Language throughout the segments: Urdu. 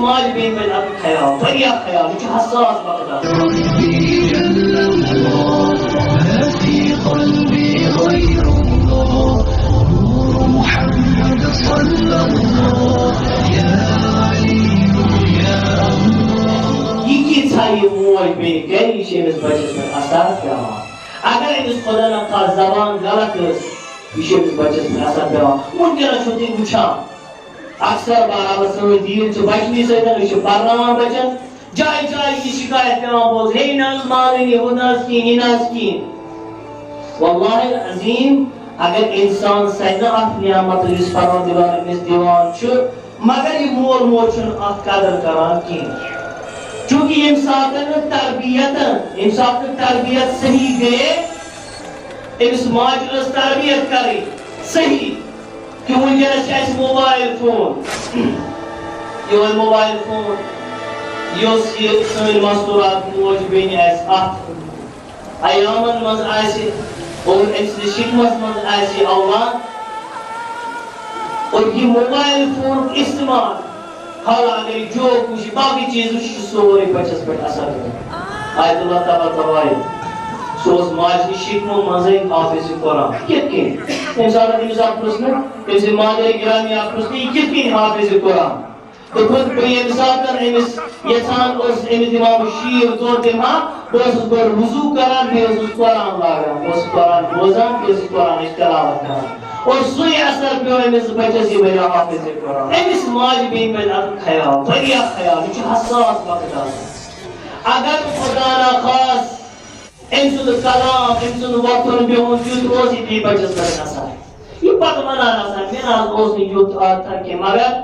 ماج بین پہ اب خیال واریاہ خیال یہ حساس وقت یہ موج بین کر یہ بچس پہ اثر پیوان اگر امس خدا نخواست زبان غلط یہ بچس پہ اثر پیوان ونکس تھی وچان اکثر برابر سن دین بچنی سی پرناوان بچن جائے جائے کی شکایت پیوان بوز ہے ناز مارنی ہو ناز کین یہ ناز کین واللہ العظیم اگر انسان سہنا اخ نعمت اس پروردگار امس دیوان مگر یہ مول مول ات قدر کران کین چونکہ یم سات تربیت صحیح گئے امس ماج تربیت کریں صحیح کہ ونکس موبائل فون یہ موبائل فون یہ سن مستورات موج بین ات ایامن مز اور شکمس مز اولاد اور یہ موبائل فون استعمال حالانکہ جو کچھ باقی چیز سورے بچس پہ اثر آیت اللہ تعالیٰ تبارک سوز ماجی شکمو مزے حافظ قرآن کت کن انسان ادیس آپ پرسنے کسی مادر گرامی آپ پرسنے کت کن حافظ قرآن تو خود بری امسال کر امس یتان اس امس امام شیر طور دماغ بس اس پر وضو کران بھی اس قرآن لاغان اس قرآن بوزان بھی اس قرآن اشتراوت کران اور سوئی اثر پیو امس بچس یہ بری حافظ قرآن امس ماج بین پہ خیال واریاہ خیال یہ حساس وقت اگر خدا نخواست امسند کلام امسند وطن بہن یوت روز یہ بچس پہ اثر یہ پتہ منان آسان میرا روز یوت آتا کہ مگر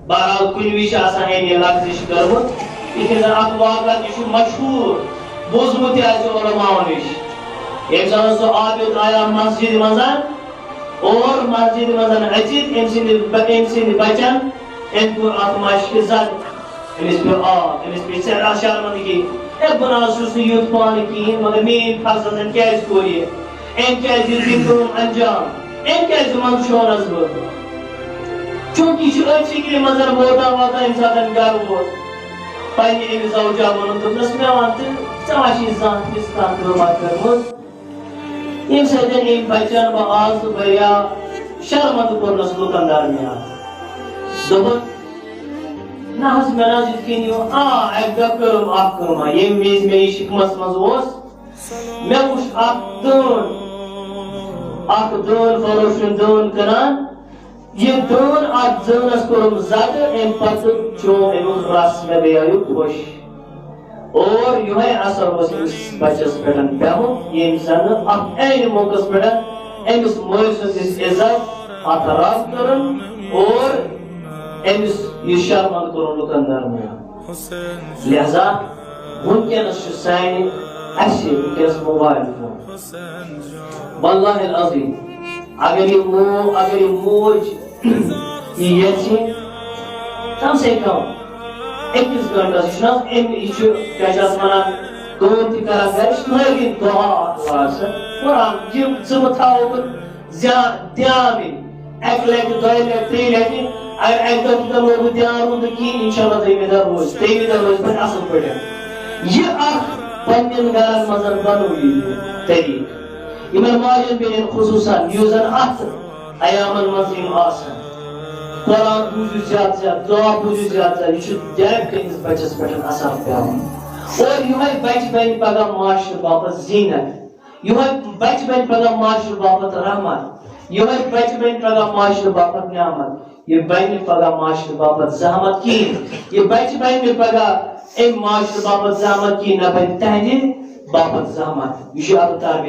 بہرحال کن وش آسان یہ لفظش کرمت یہ اخ واقعہ یہ مشہور بوزمت علماء نش یم سات سو عابد آیا مسجد مزان اور مسجد مزان اچت ام سند بچن ام کور ات مشک زد امس پہ آب امس پہ سیٹھاہ شرمندگی بہ نس یوت پان کہین مگر میری فرزندن کیاز کور یہ ام کیاز دیت یہ کٲم انجام ام کیاز منشونس بہ چونکہ یہ فکر مزر ووتان واتان یم سات گر ووت پنہ امس زوجہ ون دوپنس مے ون تو ژےٚ چھی زانٛہہ تِژھ کانٛہہ کٲمہ کٔرمٕژ یم سۭتۍ یم بچن بہ آز واریاہ شرمند کورنس لُکن درمیان دوٚپُن نہ حظ مےٚ نہ حظ یِتھ کٔنۍ یِو اکہِ دۄہ کٔرٕم اکھ کٲمہ ییٚمہِ وِزِ مےٚ یہِ شِکمس منٛز اوس مےٚ وُچھ اکھ دٲن فروشن دٲن کٕنان یہ دٲن اتھ زٲنس کوٚرُم زدٕ امہِ پتہٕ چوم امیُک رس مےٚ گٔیو خۄش اور یہے اثر اوس أمِس بچس پٮ۪ٹھ پیومُت ییٚمہِ زن اتھ عین موقعس پٮ۪ٹھ أمِس مٲلۍ سٕنٛز عزت اتھ رب کٔرٕن اور أمِس یہِ شرمند کوٚرُن لُکن درمیان لہذا ونکیٚنس چھُ سانہِ اسہِ ونکیٚنس موبایل فون واللہ العظیم اگر یہ موج یہ یژھِ کم سے کم 21 گھنٹس یہ کیا ونان کٲم تہِ کران گرِ لٲگِتھ دعا قرآن یم ژٕ تھاو بہٕ دھیان اکہِ لٹہِ دۄیہِ لٹہِ ترٛیٚیہِ لٹہِ اگر اکہِ دۄہ تہِ لوگ بہٕ دھیان روٗد نہٕ کِہیٖنۍ انشاءاللہ دوٚیمہِ دۄہ روزِ پتہٕ اصل پٲٹھۍ یہ اکھ پننٮ۪ن گرن منٛز بنوو یہِ طریٖقہٕ یمن ماجن بیٚنٮ۪ن خصوٗصن یُس زن اتھ ایامن منٛز یِم آسان قرآن بوٗزِو زیادٕ زیادٕ دعا بوٗزِو زیادٕ زیادٕ یہ ڈایریکٹ أمِس بچس پٮ۪ٹھ اثر پیوان اور یہے بچہ بنہِ پگاہ معاشرٕ باپتھ زیٖنت یہے بچہ بنہِ پگاہ معاشرٕ باپتھ رحمت یہے بچہ بنہِ پگاہ معاشرٕ باپتھ نعمت یہ بنہِ پگاہ معاشرٕ باپتھ زحمت کِہیٖنۍ یہ بچہ بنہِ نہٕ پگاہ امہِ معاشرٕ باپتھ زحمت کِہیٖنۍ نہ بنہِ تہنٛدِ باپتھ زحمت یہ چھُ اب تربیت